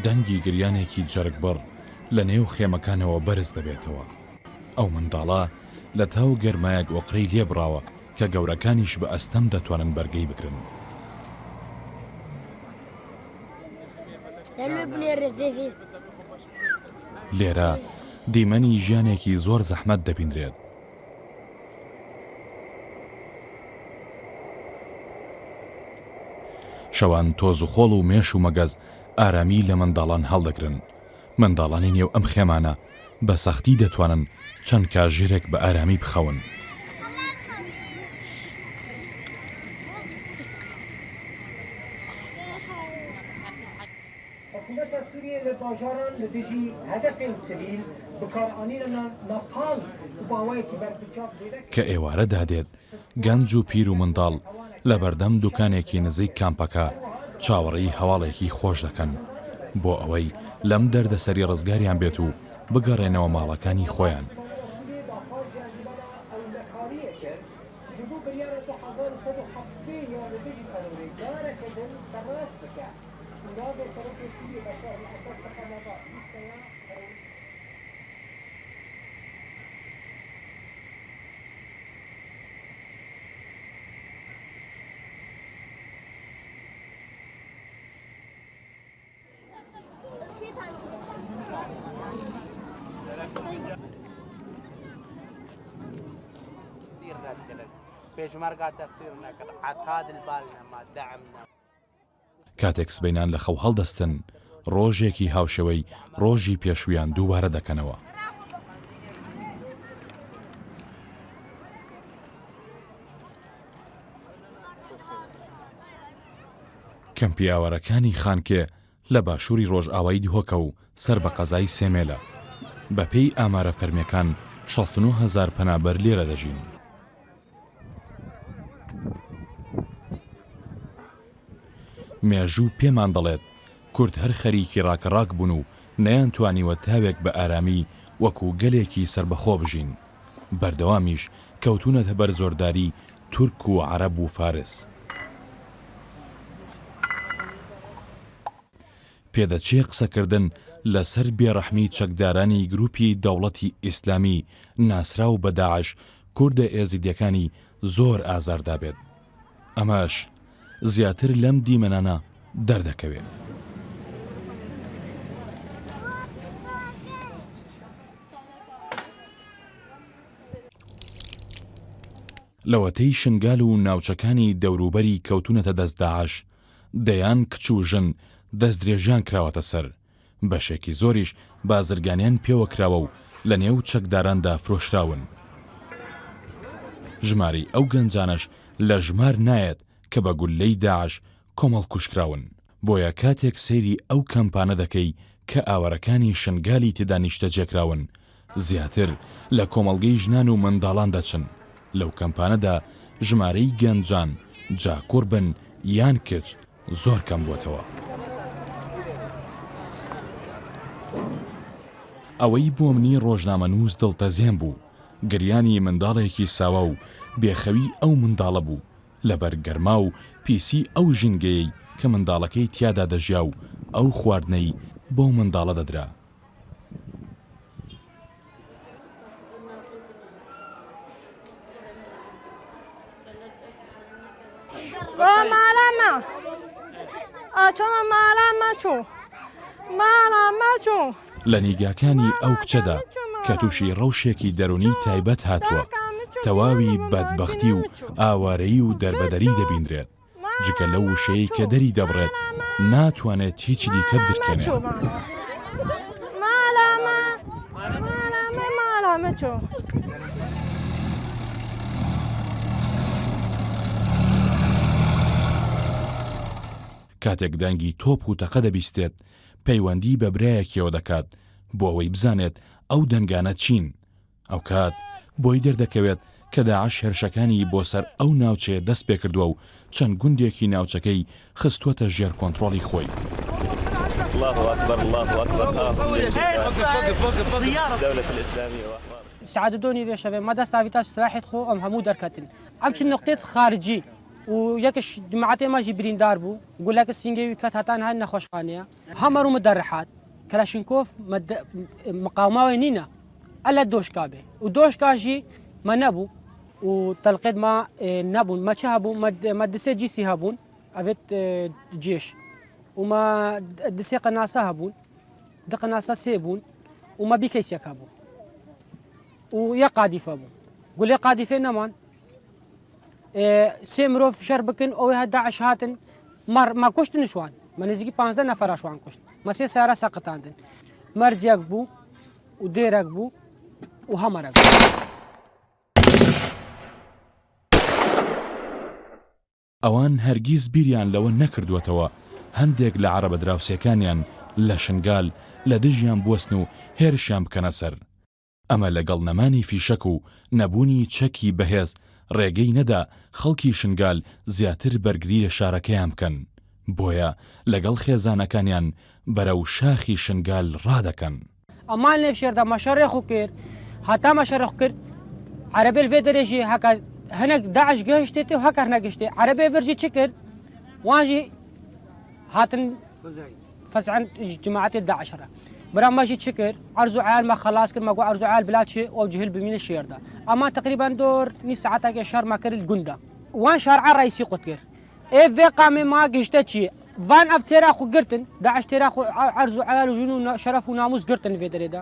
دەنگی گریانێکی جەرگبڕ لە نێو خێمەکانەوە بەرز دەبێتەوە. ئەو منداڵە لە تاو گەرمایەک وەقرەی لێبڕاوە کە گەورەکانیش بە ئەستەم دەتوانن بەرگەی بگرن. لێرە دیمەنی ژیانێکی زۆر زەحمەت دەبیندرێت. شەوان تۆز و خۆڵ و مێش و مەگەز ئارامی لە منداڵان هەڵدەگرن. منداڵانی نێو ئەم خێمانە بە سەختی دەتوانن چەند کاژێرێک بە ئارامی بخەون. کە ئێوارە دادێت گەنج و پیر و منداڵ لە بەردەم دوکانێکی نزیک کامپەکە چاوەڕێی هەواڵێکی خۆش دەکەن بۆ ئەوەی لەم دەردەسەری ڕزگاریان بێت و بگەڕێنەوە ماڵەکانی خۆیان. کاتێک سبەینان لە خەو هەڵدەستن ڕۆژێکی هاوشەوەی ڕۆژی پێشویان دووبارە دەکەنەوە. کەم پیاوەرەکانی خانکێ لە باشووری ڕۆژئاوایی دیهۆکە و سەر بە قەزای سێمێلە. بەپێی ئامارە فەرمیەکان 69,000 پەنابەر لێرە دەژین. مێژوو پێمان دەڵێت کورد هەر خەریکی ڕاکەڕاک بوون و نەیانتوانیوە تاوێک بە ئارامی وەکو گەلێکی سربەخۆ بژین. بەردەوامیش کەوتونەتە بەر زۆرداری تورک و عەرەب و فارس. پێدەچێ قسەکردن لەسەر بێڕەحمی چەکدارانی گروپی دەوڵەتی ئیسلامی ناسراو بە داعش کوردە ئێزیدیەکانی زۆر ئازاردا بێت. ئەمەش زیاتر لەم دیمەنانە دەردەکەوێت. لەوەتەی شنگال و ناوچەکانی دەوروبەری کەوتونەتە دەست داعش دەیان کچ و ژن دەست درێژیان کراوەتە سەر. بەشێکی زۆریش بازرگانیان پێوە کراوە و لە نێو چەکداراندا فرۆشراون. ژماری ئەو گەنجانەش لە ژمار نایەت کە بە گولەی داعش کۆمەڵ کوشکراون. بۆیە کاتێک سەیری ئەو کەمپانە دەکەی کە ئاوەرەکانی شنگالی تێدا نیشتەجێکراون زیاتر لە کۆمەڵگەی ژنان و منداڵان دەچن. لەو کەمپانەدا ژمارەی گەنجان جاکوڕ بن یان کچ زۆر کەم بووتەوە. ئەوەی بۆ منی ڕۆژنامەنووس دڵتەزێن بوو گریانی منداڵێکی ساوە و بێخەوی ئەو منداڵە بوو لەبەر گەرما و پیسی ئەو ژینگەیەی کە منداڵەکەی تیادا دەژیا و ئەو خواردنەی بۆ منداڵە دەدرا. لە نیگاکانی ئەو کچەدا کە تووشی ڕەوشێکی دەرونی تایبەت هاتووە تەواوی بەدبەختی و ئاوارەیی و دەربەدەری دەبیندرێت. جگە لەو وشەیە کە دەری دەبڕێت ناتوانێت هیچی دیکە بدرکێنێت. کاتێک دەنگی تۆپ و تەقە دەبیستێت پەیوەندی بە برایەکیەوە دەکات بۆ ئەوەی بزانێت ئەو دەنگانە چین. ئەو کات بۆی دەردەکەوێت کە داعش هێرشەکانی بۆ سەر ئەو ناوچەیە دەست پێ کردووە و چەند گوندێکی ناوچەکەی خستووەتە ژێر کۆنتڕۆڵی خۆی. سعادة دوني ذي شباب ما دست عفيتاش سلاحت خو أم همو دركتل أمشي النقطة خارجي و یەکش جماعەتێ ماژی بریندار بوو گولەکە سینگەوی کات هاتان هەر نەخۆشخانەیە هەمەڕوو مدەڕحات کلاشینکۆف مقاوماوی نینە ئەلە دۆشکا بێ و دۆشکاژی مە نەبوو و تەلقێت ما نەبوون مەچە هەبوو مە دسێ جیسی هەبوون ئەوێت جێش ومە دسێ قەناسە هەبوون دە قەناسە سێ بوون ومە بیکەیسێک هەبوو و یە قادیفە بوو گولێ قادیفێ نەمان سێ مرۆڤ شەر بکن ئەوەی هە داعش هاتن ما کوشتنشوان مە نزیکی 15 نەفەراشوان کوشت مە سێ سارە سەقتاندن مەرجێک بوو و دێرەک بوو و هەمەرەک ئەوان هەرگیز بیریان لەوە نەکردوێتەوە هەندێک لە عەرەبە دراوسێکانیان لە شنگال لە دژیان بوەستن و هێرشیان بکەنە سەر ئەمە لەگەڵ نەمانی فیشەک و نەبوونی چەکی بەهێز ڕێگەی نەدا خەڵکی شنگال زیاتر بەرگری لە شارەکەیان بکەن بۆیە لەگەڵ خێزانەکانیان بەرەو شاخی شنگال ڕادەکەن ئەمان لێ شێردا مەشەڕێخ و کرد هەتا مەشەڕێخ کرد عەرەبێ لێ دەرێژی هەکە هەنێک داعش گەهشتێتی و هەکەر نەگەشتێ عەرەبێ ڤەرژی چ کرد وانژی هاتن فەزعن جماعەتی داعشەرە برا ماژی چ کرد عەرز و عیال مە خەلاص کرد مەگو عەرز و عیال بلا چێ ئەو جهل بمینە شێردا ئەما تقریبان دۆر نیف سەعاتێکە شەڕ ما کرد گوندە وان شارعە ڕئیسی قوت کرد ئێ vê qamê ma gişte çi van ev têra xwe girtin Daeş têra xwe erz û eyal û jin û şeref û namus girtin vê derê de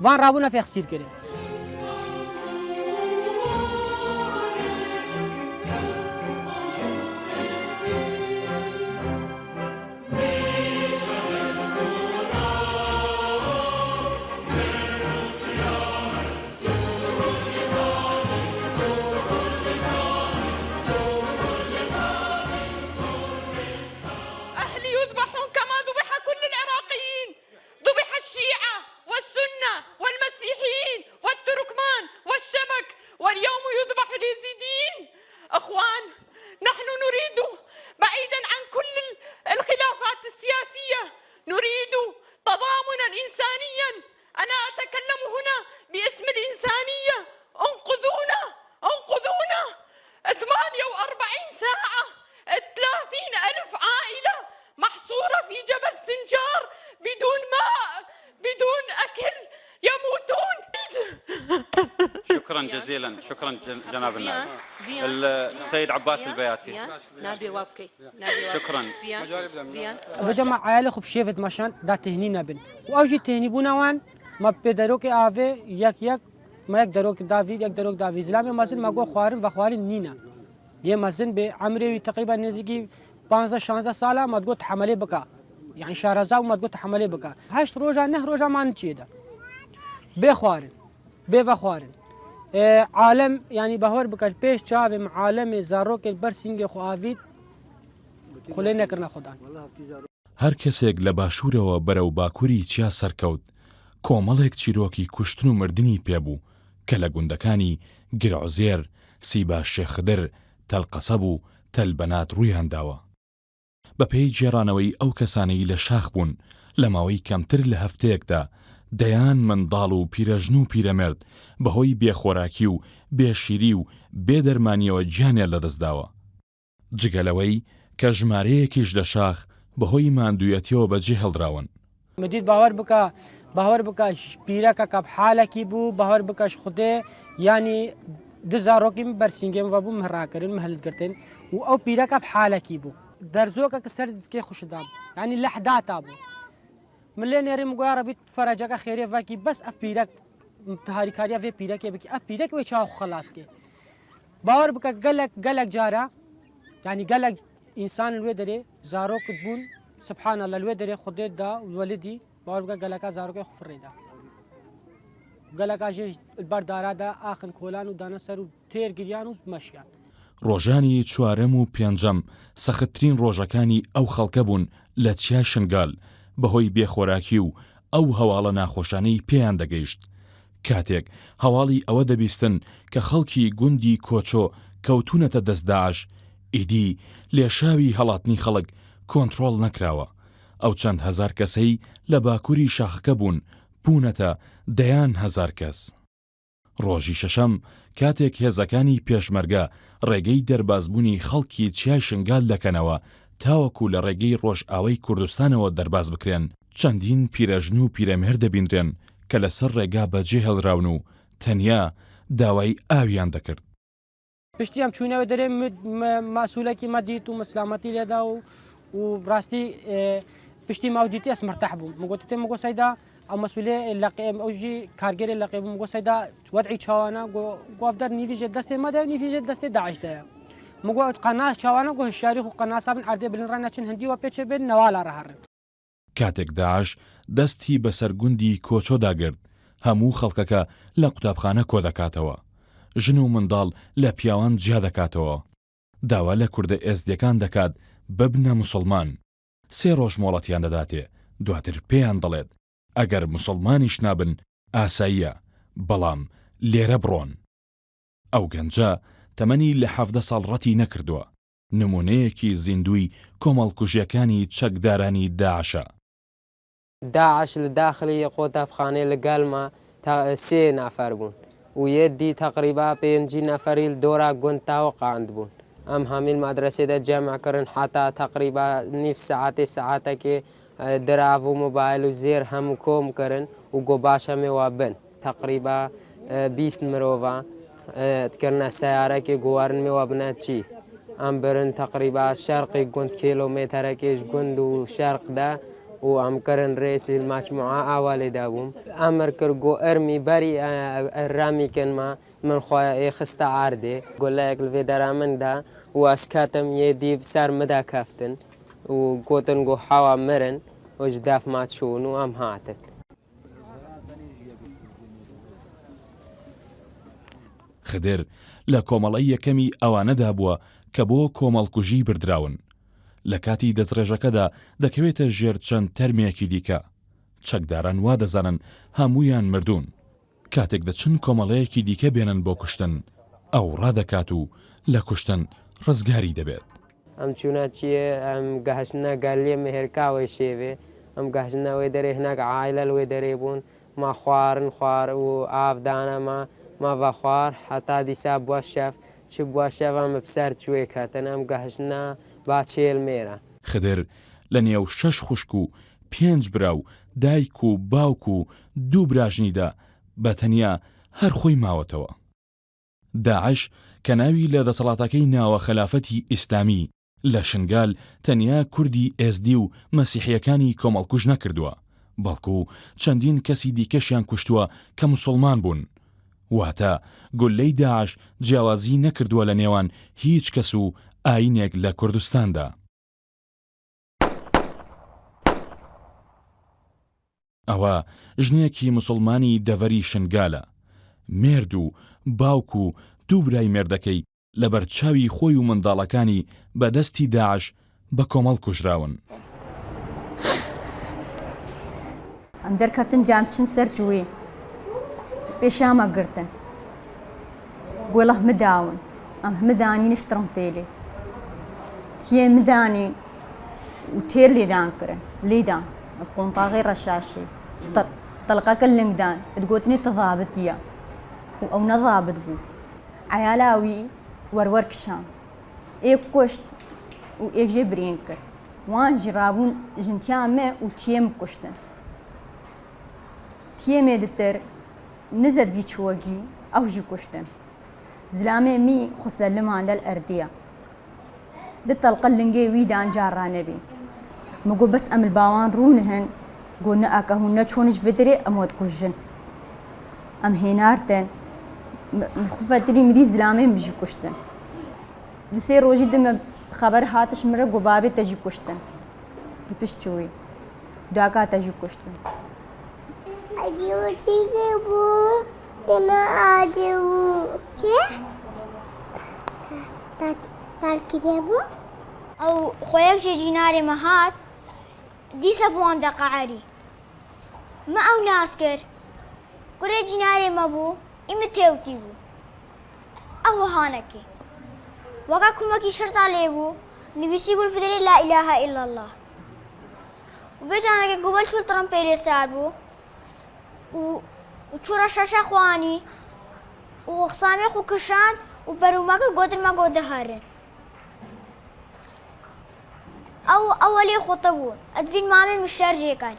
van rabûne fêx sîr kirin واليوم يذبح اليزيديين. أخوان، نحن نريد بعيدا عن كل الخلافات السياسية نريد تضامنا إنسانيا. أنا أتكلم هنا باسم الإنسانية. انقذونا انقذونا. 48 ساعة 30,000 عائلة محصورة في جبل سنجار بدون ماء بدون أكل يموتون. شكرا جزيلا. شكرا جناب النائب. السيد عباس البياتي. شكرا. بجمع عائلة خب شيفت مشان دا تهني نبن وأوجي تهني بونوان ما بدروك آوه يك ما يك دروك دافيد يك دروك دافيد زلامي مازن ما جو خوارن وخوارن نينا ये मज़न बे عمري तकरीबन नज़दीकी 15-16 साल ما تقول تحملي بكا يعني شهرزاد ما تقول تحملي بكا 8 روزا نه روزا ما نتشيدا بخوارن بفخوارن عالم يعني بهور بكا بيش شاف عالم زاروك البرسنج خوافيد خلينا كرنا خدان هەر کەسێک لە باشوورەوە بەرەو باکووری چیا سەرکەوت کۆمەڵێک چیرۆکی کوشتن و مردنی پێبوو کە لە گوندەکانی گرعوزێر سیبا شێخدر تەلقەسەب و تەلبەنات ڕوویان داوە بە پێی جێڕانەوەی ئەو کەسانەی لە شاخ بوون لە ماوەی کەمتر لە هەفتەیەکدا دەیان منداڵ و پیرەژن و پیرەمێرد بەهۆی بێخۆراکی و بێشیری و بێدەرمانیەوە گیانیان لەدەستداوە جگەلەوەی کە ژمارەیەکیش لە شاخ بەهۆی ماندوویەتیەوە بەجێ هەڵدراون مدید باوەڕ بکە پیرەکە کە حالێکی بوو باوەڕ بکەش خودێ ینی دزارۆکیم بەرسینگێم وە بوو مهڕاکردن مهلگرتن و ئەو پیرەکە حالێکی بوو دەرزۆکە کە سەر دزکێ خوشدا بوو ینی لەحداتا بوو من لێ نێریم گویا ڕەبیت فەرەجەکە خێرێڤکی بەس ئەف پیرەک تاریکاریە vê پیرەکێ بکی ئەف پیرەک وێ چاو خەلاسکێ باوەڕ بکە گەلک جارە ینی گەلک ئینسان لێ دەرێ زارۆکت بوون سبحانە لە لێ دەرێ خودێتدا وەلیدی باوەڕ بکە گەلەکە زارۆکەی خوفڕێدا گەلەکە ژێژ بەردارادا ئاخن کۆلان و دانە سەر و تێرگریان و مەشیان ڕۆژانی چوارەم و پێنجەم سەختترین ڕۆژەکانی ئەو خەڵکە بوون لە چیا شنگال بەهۆی بێخۆراکی و ئەو هەواڵە ناخۆشانەی پێیان دەگەیشت کاتێک هەواڵی ئەوە دەبیستن کە خەڵکی گوندی کۆچۆ کەوتونەتە دەست داعش ئیدی لێشاوی هەڵاتنی خەڵک کۆنتڕۆڵ نەکراوە ئەو چەند هەزار کەسەی لە باکووری شاخەکە بوون بوونەتە دەیان هەزار کەس ڕۆژی شەشەم کاتێک هێزەکانی پێشمەرگە ڕێگەی دەربازبوونی خەڵکی چیای شنگال دەکەنەوە تاوەکو لە ڕێگەی ڕۆژئاوای کوردستانەوە دەرباز بکرێن چەندین پیرەژن و پیرەمێر دەبیندرێن کە لەسەر ڕێگا بەجێ هەڵراون و تەنیا داوای ئاویان دەکرد. پشتی ئەم چوونەوە دەرێ ماسوولێکی مەدیت و مسلامەتی لێدا و ڕاستی پشتی ماودیتی ئەس مرتاح بووم مگوتێ مگۆ سەیدا ئەو مەسوولێ ئەوژی کارگەری لەقێ بووم مگۆ سەیدا وەدعی چاوانە گۆفدەر نیڤژێ دەستێ مەدە و نیڤژێ دەستێ داعشدەیە مگۆ قەناس چاوانە گۆ هشیاری و قەناسا بن عردێ بلن ڕەنەچن هەندیوە پێچێ بێن نەوالا ڕەهەڕن. کاتێک داعش دەستی بەسەر گوندی کۆچۆداگرت هەموو خەڵکەکە لە قوتابخانە کۆ دەکاتەوە ژن و منداڵ لە پیاوان جیا دەکاتەوە داوا لە کوردە ئێزدیەکان دەکات ببنە موسڵمان 3 ڕۆژ مۆڵەتیان دەداتێ دواتر پێیان دەڵێت ئەگەر موسڵمانیش نابن ئاساییە بەڵام لێرە بڕۆن. ئەو گەنجە تەمەنی لە 17 ساڵ ڕەتی نەکردووە نمونەیەکی زیندوی کۆمەڵکوژیەکانی چەکدارانی داعشە. داعش لە داخلی قوتابخانەی لەگەڵمە تا 3 نەفەر بوون و یەدی تقریبا 5 نەفەری دۆرا گوند تاوە قاند بوون ئەم هەمین مەدرسەدا جەمعکردن حتا تقریبا نیف سەعاتێکی دراو و موبایل و زێر هەموو کۆمکردن و گۆ باش هەمێوە بن تقریبا 20 مرۆڤە کردنە سیارەکی گوارنمێوە بنە چی ئەم برن تقریبا شەرقی گوند کیلۆمێترێکیش گوند و شەرقدا و ئەم کردن ڕێسی ماچموعە ئاوا لێدا بووم ئەمر کرد گۆ ئەرمی بەری ڕامی کردمە من خۆی خستە ئاردێ گۆلایەک لێ دەرا مندا و ئەسکاتم یێدی سەر مدا کەفتن و گوتن گۆ حەوا مرن وش داف ماچوون و ئەم هاتن. خدر لە کۆمەڵی یەکەمی ئەوانەدا بووە کە بۆ کۆمەڵکوژی بردراون لە کاتی دەستڕێژەکەدا دەکەوێتە ژێر چەند تەرمێکی دیکە چەکداران وا دەزانن هەمویان مردوون کاتێک دەچن کۆمەڵەیەکی دیکە بێنن بۆ کوشتن ئەو ڕادەکات و لە کوشتن ڕزگاری دەبێت. ئەم چوونە چیە ئەم گەهشتنە گەلێ مهێرکاوی شێوێ ئەم گەهشتنەوەی دەرێ هەناک عایلە لێ دەرێ بوون ما خوارن خوار و ئاودانەمە ماڤە خوار حتا دیسا بووە شەف چ بووە شەڤەمە بسەر کوێ کەتەن ئەم گەهشتنە با 40 مێرە. خدر لە نێو 6 خوشک و 5 برا و دایک و باوک و 2 براژنیدا بەتەنیا هەر خۆی ماوەتەوە. داعش کە ناوی لە دەسەڵاتەکەی ناوە خلافەتی ئیسلامی لە شنگال تەنیا کوردی ئێزدی و مەسیحیەکانی کۆمەڵکوژ نەکردووە بەڵکو چەندین کەسی دیکەشیان کوشتووە کە موسڵمان بوون واتە گولەی داعش جیاوازی نەکردووە لە نێوان هیچ کەس و ئاینێک لە کوردستاندا. ئەوە ژنێکی موسڵمانی دەڤەری شنگالە مێرد و باوک و 2 برای مێردەکەی لە بەرچاوی خۆی و منداڵەکانی بەدەستی داعش بە کۆمەڵ کوژراون. ئەم دەرکەوتن جامچن سەر جوێ پێشامە گرتن گۆڵە مداون ئەم هەمدانی نشتڕم پێلێ تێ مدانی و تێر لێدانکردن لێدان قۆمپاغی ڕەشاشی تەڵقەکە لنگدان دگوتنی تەضابەتیە و ئەو نەضابەت بوو عیالاوی وەروەرکشان ئێک کوشت و ئێژێ برێن کرد وان ژڕابوون ژنتیامێ و تێم کوشتن تێمێ دتر نزەدوی چوەگی ئەو ژی کوشتن زلامێ می خوسەلمان لەل ئەردیە دە تەڵقە لنگێ ویدان جاڕانەبێ مگۆ بەس ئەمل باوان ڕوونهن گۆ نەئەکە هون نەچۆنش بدرێ ئەمۆت کوژن ئەم هێناردن خوفەتری مری زلامێ مژی کوشتن دوسێ ڕۆژی دمە خەبەر هاتش مرە گۆ بابێ تەژی کوشتن پشت چوی داکا تەژی کوشتن چێ؟ تارکیدێ بوو؟ ئەو خۆیەکشێ جینارێ مەهات دیسە بۆوان دەقەعەری مە ئەو ناس کرد گورە جینارێ مەبوو ئیمە تێوتی بوو ئەو وەهانەکێ وەکە کومەکی شرتا لێ بوو نویسی بوو فدرێ لا ئیلاهە ئیلا الله و بێجانەکە گوبەل چول تڕم پێ لێ سار بوو و چوورە شەشە خوانی وخصامي خو كشان وبروماك قدر ما قد هارن او اولي خطبون ادفين مامي مش شرجي كان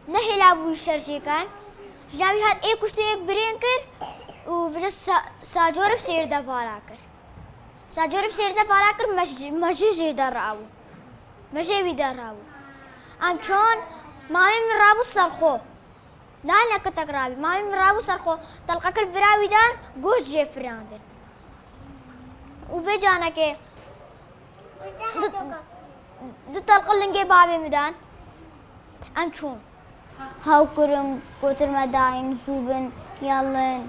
نهي لابو الشرجي كان جنابي هاد ايه كشتو ايك برينكر وفجأة ساجور بسير دا فالاكر ساجور بسير دا فالاكر مجي جي دا راو مجي بي دا راو ام شون مامي من رابو سرخو نانا كتك رابي مامي من رابو سرخو تلقاك الفراوي دان قوش جي فراندن وفي جانا كي دو تلقلنجي بابي مدان ام شون هاو كرم كتر مداين زوبن يالن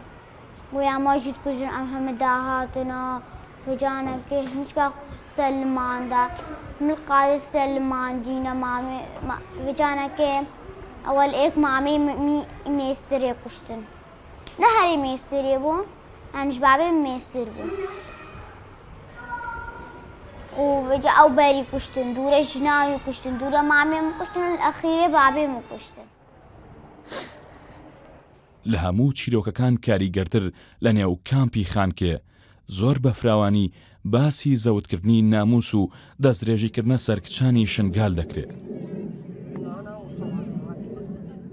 ويا ماجد كجن ام هم داهاتنا فجانا كي مشكا سلمان دا من القادة سلمان جينا مامي فجانا كي اول ايك مامي ميستري كشتن نهاري ميستري بون يعني شبابي ميستر بون وفجأة او باري كشتن دورة جناوي كشتن دورة مامي مكشتن الاخيرة بابي مكشتن لە هەموو چیرۆکەکان کاریگەرتر لە نێو کامپی خانکێ زۆر بە فراوانی باسی زەوتکردنی ناموس و دەستدرێژیکردنە سەرکچانی شنگال دەکرێت.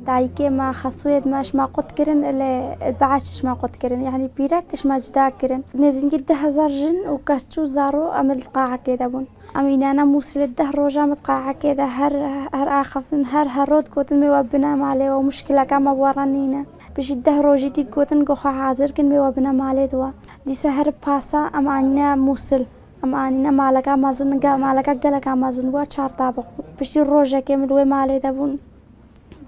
دایکێ ما خەسوویت ماش ما قوتکردن لە بەعاشش ما قوتکردن یعنی پیرەکەش ما جداکردن نێزینگی 10,000 ژن و کەس و زارۆ ئەمە قاعەکێ دەبوون ئەمینانە مووسلت 10 ڕۆژامت قاعەکێدا هەر ئاخەفتن هەر هەڕۆت گوتن مێوە بنەمالێەوە و مشکلەکەمە بوەڕەنینە بژی 10 ڕۆژی دی گوتن گۆخە حازرکن مێوە بنەمالێتەوە دیسە هەر پاسا ئەمانە مووسل ئەمانە مالەکە مەزنگە مالەکە گەلەکە مەزن بووە 4 تابق پشتی ڕۆژێکێ مروێ مالێ دەبوون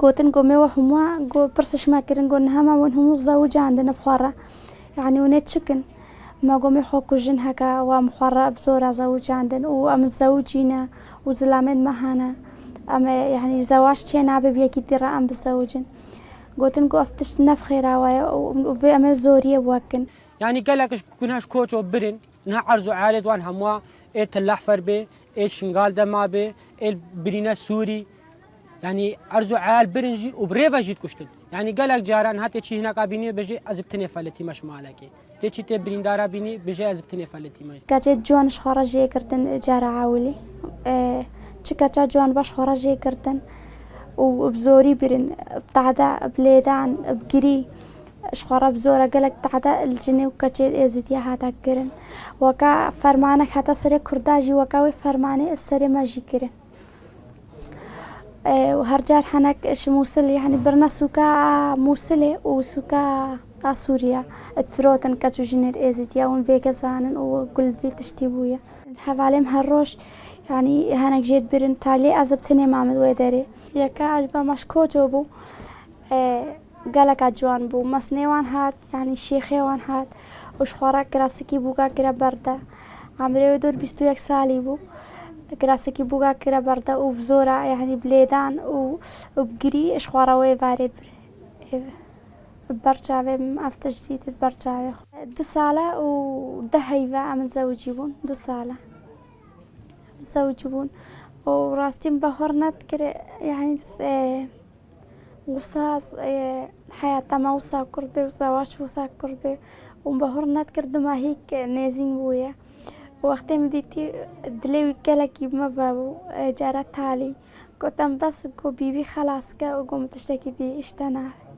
گوتن گۆمێوە هەمووە گۆ پرسشمەکردن گۆ هەماون هەموو زەوجاندنە بخۆڕە یعنی ونێت چکن ما گۆمێ خۆکوژن هەکە و مخۆڕە زۆرە زەوجاندن و ئەم زەوجینە و زلامێت مەهانە ئەمە یعنی زەواش چێ نابێ بەیەکی دیڕە ئەم بزەوجن گوتن گۆ ئەفتش نەبخێراوایە و vê ئەمە زۆریە وەکن يعني قالك كناش كوتشو برن انها عرزو عالد وان هموا ايه تلاحفر بي ايه شنغال دما بي ايه برينا سوري يعني عرزو عال برنجي وبريفا جيت كشتن يعني قالك جاران هاتي شي هناك بيني بجي ازبتني فلتي مش مالكي تيجي تي بريندارا بيني بجي ازبتني فلتي مش کاتێت جوانش خۆڕەژێ کردن جارە عاولی چکەچە جوان باش خۆڕەژێ کردن و بزۆری برن بتعدا بلێدان بگری شخۆڕە بزۆرە گەلک تەعدا الجنێ و کەچێت ئێزیتیە هاتاکردن وەکە فەرمانێک هاتە سەرێ کورداژی وەکاوی فەرمانێ سەرێ مەژی کردن و هەرجار هەنەک مووسل یعنی برنە سوکا مووسلێ و سوکا سووریا فرۆتن کەچ و ژینێر ئێزیتیا ون vێکە زانن و گولڤی تشتی بووە هەڤالێم هەر ڕۆژ یعنی هەنێک ژێت برن تا لێ ئەزبتنێ مامد وێ دەرێ یەکە ئەش بە مەش کۆچۆ بوو گەلەکە جوان بوو مەسنێوان هات یعنی شێخێوان هات وش خۆڕە کراسێکی بووگا کرە بەردە ئەمرێوە دوور 21 ساڵی بوو کراسێکی بووگا کرە بەردە و زۆرە یعنی بلێدان و بگری ئش خۆڕەوەی وارێ بەرچاوێ ئەفتەش دیتت بەرچاوێ 2 ساڵە و 10 هەیڤە ئەمە زەوجی بوون 2 ساڵە زەوج بوون و ڕاستیم بەهۆڕ نەتکرێ یعنی وساز حیاتەمە وسا کورد بێ و زەواج وسا کورد بێ و بەهۆڕ نەتکردمە هیچ نێزین بوویە وەختێم دیتی دلێوی گەلێکی مەبە بوو جارە تالی گوتم بەس گۆ بیبی خەلاسکە و گۆم تشتێکی دی ئیشتە ناوێ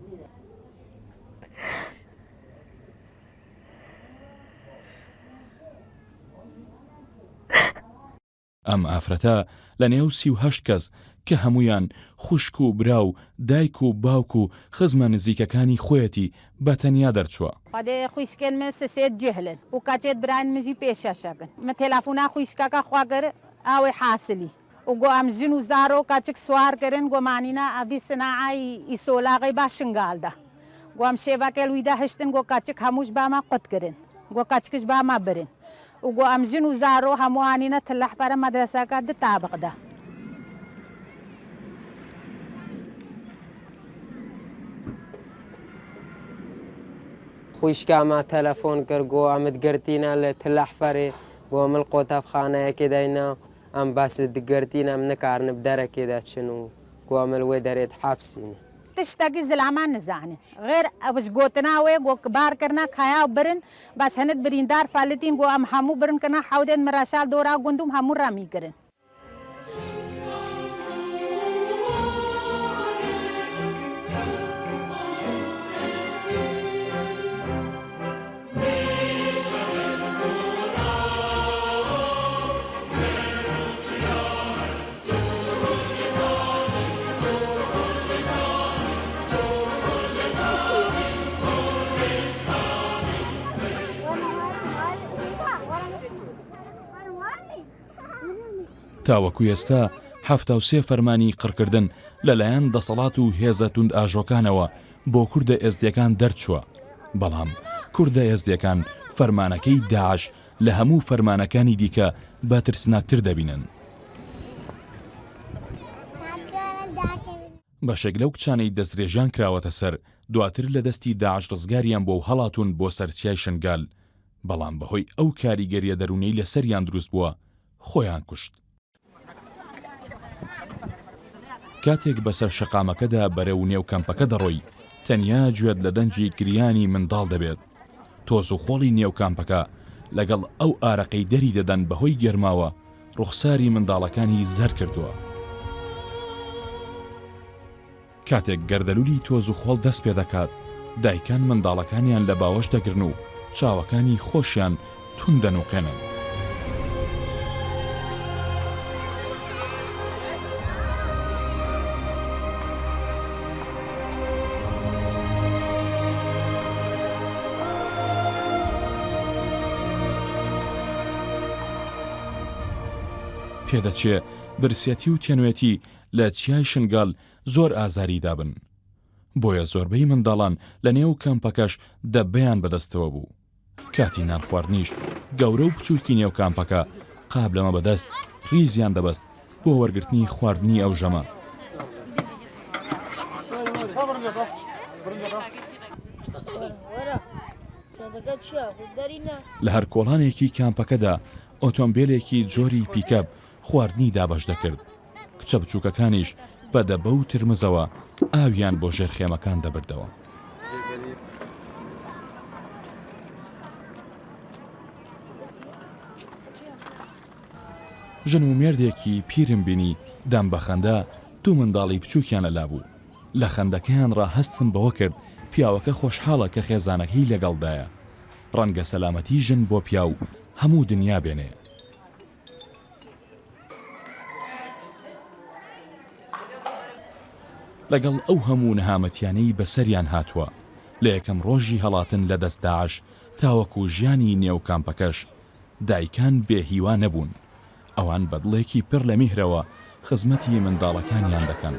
ئەم ئافرەتە لە نێو 38 کەس کە هەمویان خوشک و برا و دایک و باوک و خزمە نزیکەکانی خۆیەتی بەتەنیا دەرچووە. خودێ خویشکێن من سێت جهلن و کاتێت بران مژی پێشەشەکن مە تێلافونا خویشکەکە خواگەر ئاوێ حاسلی و گۆ ئەم ژن و زارۆ کاچک سوارکردن گۆمانینە ئەبی سناعی ئیسۆلاغی باشنگالدا گۆم شێڤەکە لویدا هشتن گۆ کاچک هەمووش باما قوتکردن گۆ کاچکش باما برن و گۆ ئەم ژن و زارۆ هەمووانینە تلەحپەرە مەدرسەکە دە تابقدا. خویشکەمە تەلەفۆن کرد گۆ ئەمت گرتینە لە تلەحفەرێ گۆ من قۆتەبخانەیەکی داینە ئەم باست دگرتینە من نکارنە دەرەکێدا چن و گۆ ئەمە وێ دەرێت حەبسینە. تشتاقي زلامان نزعني غير أبش قوتنا ويقو كبار كرنا خايا وبرن بس هند بريندار فالتين قو أم همو برن كنا حودين مراشال دورا قندوم همو رامي كرن تاوەکو ئێستا 73 فەرمانی قڕکردن لەلایەن دەسەڵات و هێزە توند ئاژۆکانەوە بۆ کوردە ئێزدیەکان دەرچووە، بەڵام کوردە ئێزدیەکان فەرمانەکەی داعش لە هەموو فەرمانەکانی دیکە بەترسناکتر دەبینن. بەشێک لەو کچانەی دەستدرێژان کراوەتە سەر دواتر لە دەستی داعش ڕزگاریان بۆ هەڵاتون بۆ سەرچیای شنگال، بەڵام بەهۆی ئەو کاریگەریە دەرونەی لەسەریان دروست بووە خۆیان کوشت. کاتێک بەسەر شەقامەکەدا بەرەو نێو کەمپەکە دەڕۆی تەنیا گوێت لە دەنجی گریانی منداڵ دەبێت. تۆز و خۆڵی نێو کامپەکە لەگەڵ ئەو ئارەقەی دەری دەدەن بەهۆی گەرماوە ڕوخساری منداڵەکانی زەر کردووە. کاتێک گەردەلوولی تۆز و خۆڵ دەست پێ دەکات دایکان منداڵەکانیان لە باوەش دەگرن و چاوەکانی خۆشیان تون دەنووقێنن. پێدەچێ برسێتی و تێنوێتی لە چیای شنگال زۆر ئازاری دابن، بۆیە زۆربەی منداڵان لە نێو کامپەکەش دەبەیان بەدەستەوە بوو. کاتی نان خواردنیش گەورە و بچووکی نێو کامپەکە قابلەمە بەدەست ریزیان دەبەست بۆ وەرگرتنی خواردنی ئەو ژەمە. لە هەر کۆڵانێکی کامپەکەدا ئۆتۆمبیلێکی جۆری پیکەپ خواردنی دابەش دەکرد. کچە بچووکەکانیش بە دەبە و ترمزەوە ئاویان بۆ ژێرخێمەکان دەبردەوە. ژن و مێردێکی پیرم بینی دام بە خەندە دوو منداڵی بچووکیان لەلا بوو. لە خەندەکەیان ڕاهەستن بەوە کرد پیاوەکە خۆشحاڵە کە خێزانەکەی لەگەڵدایە، ڕەنگە سەلامەتی ژن بۆ پیا و هەموو دنیا بێنێ. لەگەڵ ئەو هەموو نەهامەتیانەی بەسەریان هاتووە لە یەکەم ڕۆژی هەڵاتن لە دەست داعش تاوەکو ژیانی نێو کامپەکەش دایکان بێهیوا نەبوون. ئەوان بەدڵێکی پڕ لە میهرەوە خزمەتی منداڵەکانیان دەکەن.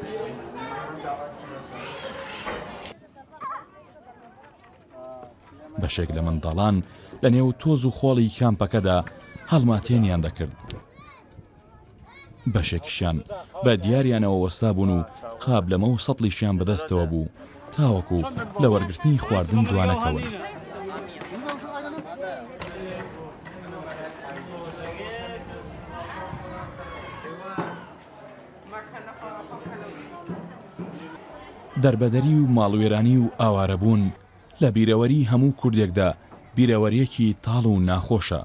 بەشێک لە منداڵان لە نێو تۆز و خۆڵی کامپەکەدا هەڵماتێنیان دەکرد. بەشێکیشیان بە دیاریانەوە وەستا بوون و قابلەمە و سەتڵیشیان بەدەستەوە بوو تاوەکو لە وەرگرتنی خواردن دوانەکەون. دەربەدەری و ماڵوێرانی و ئاوارەبوون لە بیرەوەری هەموو کوردێکدا بیرەوەریەکی تاڵ و ناخۆشە.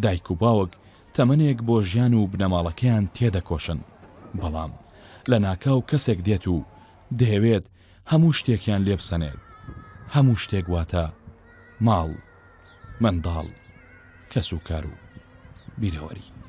دایک و باوک تەمەنێک بۆ ژیان و بنەماڵەکەیان تێدەکۆشن، بەڵام لە ناکاو کەسێک دێت و دەیەوێت هەموو شتێکیان لێ بسەنێت. هەموو شتێک واتە ماڵ، منداڵ، کەس و کار و بیرەوەری.